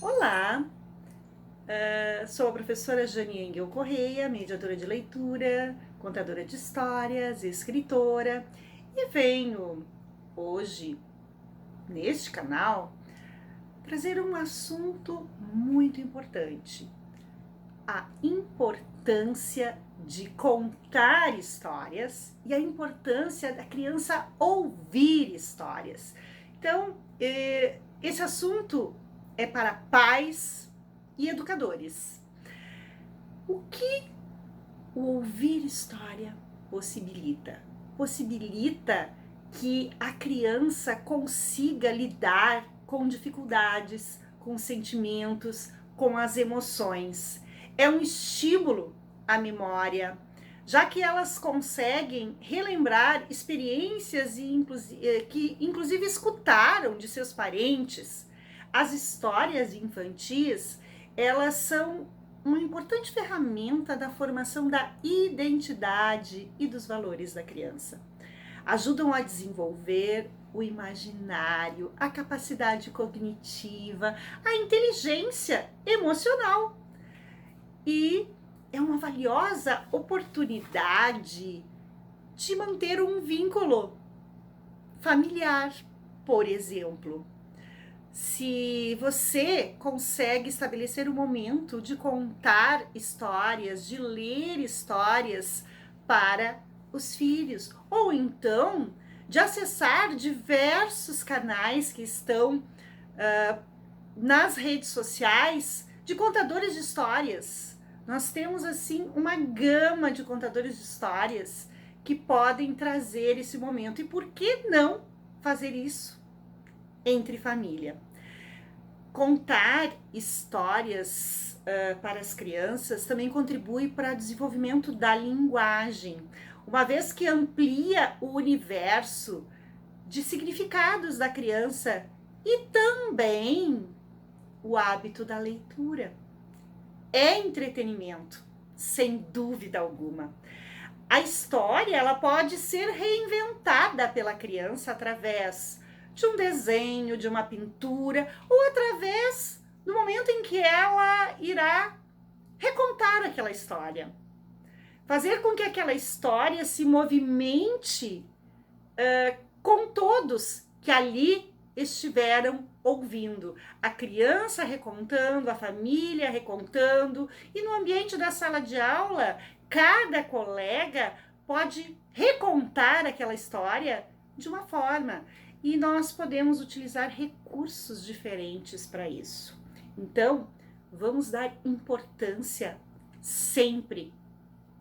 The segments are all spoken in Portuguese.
Olá, sou a professora Jane Engel Correia, mediadora de leitura, contadora de histórias, escritora, e venho hoje, neste canal, trazer um assunto muito importante: a importância de contar histórias e a importância da criança ouvir histórias. Então, esse assunto é para pais e educadores. O que o ouvir história possibilita? Possibilita que a criança consiga lidar com dificuldades, com sentimentos, com as emoções. É um estímulo à memória, já que elas conseguem relembrar experiências que inclusive escutaram de seus parentes. As histórias infantis, elas são uma importante ferramenta da formação da identidade e dos valores da criança. Ajudam a desenvolver o imaginário, a capacidade cognitiva, a inteligência emocional. E é uma valiosa oportunidade de manter um vínculo familiar, por exemplo. Se você consegue estabelecer um momento de contar histórias, de ler histórias para os filhos, ou então de acessar diversos canais que estão nas redes sociais de contadores de histórias. Nós temos assim uma gama de contadores de histórias que podem trazer esse momento. E por que não fazer isso entre família? Contar histórias para as crianças também contribui para o desenvolvimento da linguagem, uma vez que amplia o universo de significados da criança e também o hábito da leitura. É entretenimento, sem dúvida alguma. A história, ela pode ser reinventada pela criança através de um desenho, de uma pintura, ou através do momento em que ela irá recontar aquela história. Fazer com que aquela história se movimente com todos que ali estiveram ouvindo. A criança recontando, a família recontando, e no ambiente da sala de aula, cada colega pode recontar aquela história de uma forma. E nós podemos utilizar recursos diferentes para isso. Então, vamos dar importância sempre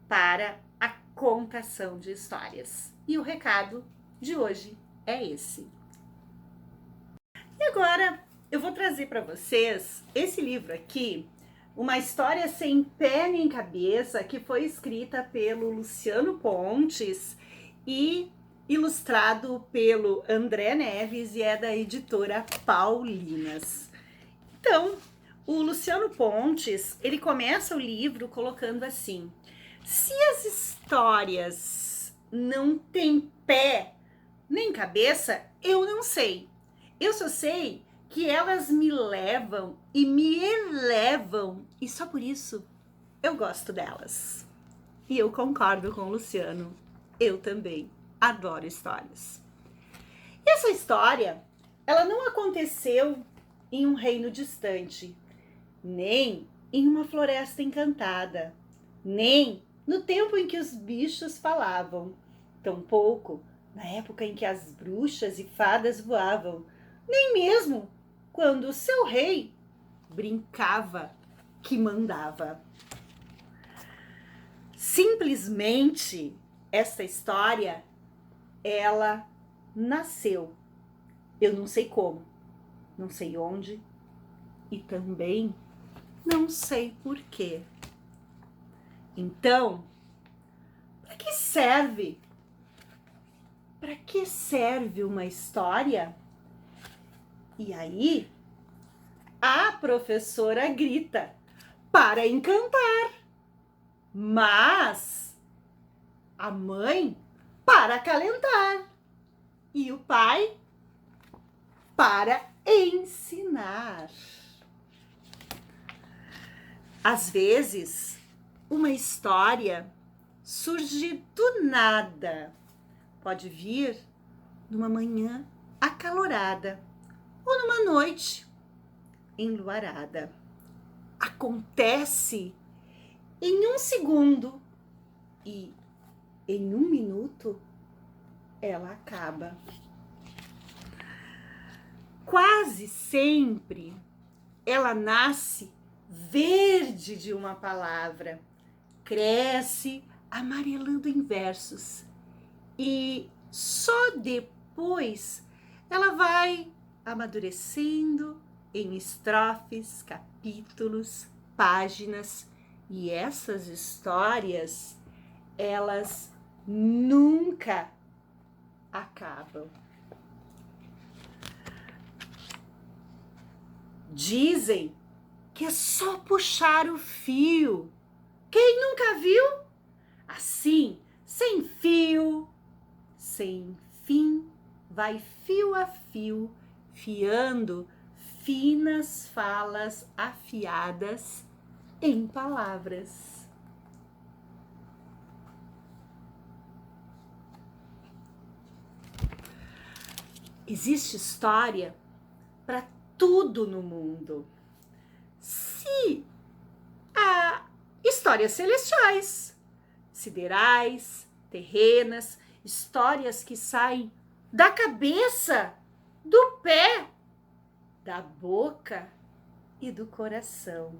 para a contação de histórias. E o recado de hoje é esse. E agora eu vou trazer para vocês esse livro aqui, Uma História Sem Pé Nem Cabeça, que foi escrita pelo Luciano Pontes e ilustrado pelo André Neves e é da editora Paulinas. Então, o Luciano Pontes, ele começa o livro colocando assim: se as histórias não têm pé nem cabeça, eu não sei. Eu só sei que elas me levam e me elevam, e só por isso eu gosto delas. E eu concordo com o Luciano. Eu também adoro histórias. E essa história, ela não aconteceu em um reino distante, nem em uma floresta encantada, nem no tempo em que os bichos falavam, tampouco na época em que as bruxas e fadas voavam, nem mesmo quando o seu rei brincava que mandava. Simplesmente, esta história, ela nasceu. Eu não sei como, não sei onde e também não sei porquê. Então, para que serve? Para que serve uma história? E aí, a professora grita: para encantar. Mas a mãe, para acalentar. E o pai, para ensinar. Às vezes, uma história surge do nada. Pode vir numa manhã acalorada ou numa noite enluarada. Acontece em um segundo e em um minuto ela acaba. Quase sempre ela nasce verde de uma palavra, cresce amarelando em versos e só depois ela vai amadurecendo em estrofes, capítulos, páginas, e essas histórias, elas nunca acabam. Dizem que é só puxar o fio. Quem nunca viu? Assim, sem fio, sem fim, vai fio a fio, fiando finas falas afiadas em palavras. Existe história para tudo no mundo. Se há histórias celestiais, siderais, terrenas, histórias que saem da cabeça, do pé, da boca e do coração.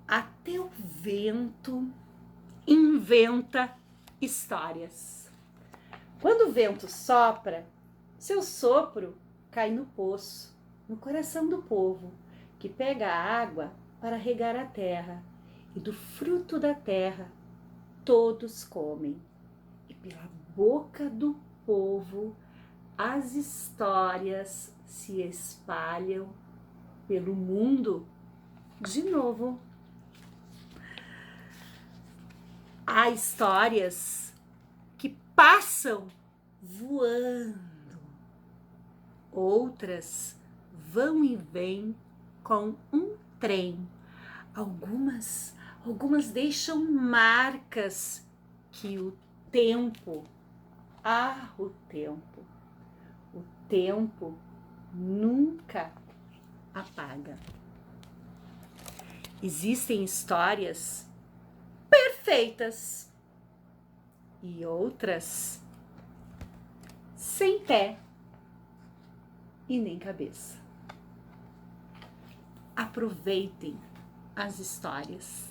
Até o vento inventa histórias. Quando o vento sopra, seu sopro cai no poço, no coração do povo, que pega a água para regar a terra, e do fruto da terra todos comem. E pela boca do povo as histórias se espalham pelo mundo de novo. Há histórias que passam voando, outras vão e vêm com um trem. Algumas deixam marcas que o tempo nunca apaga. Existem histórias perfeitas e outras sem pé e nem cabeça. Aproveitem as histórias.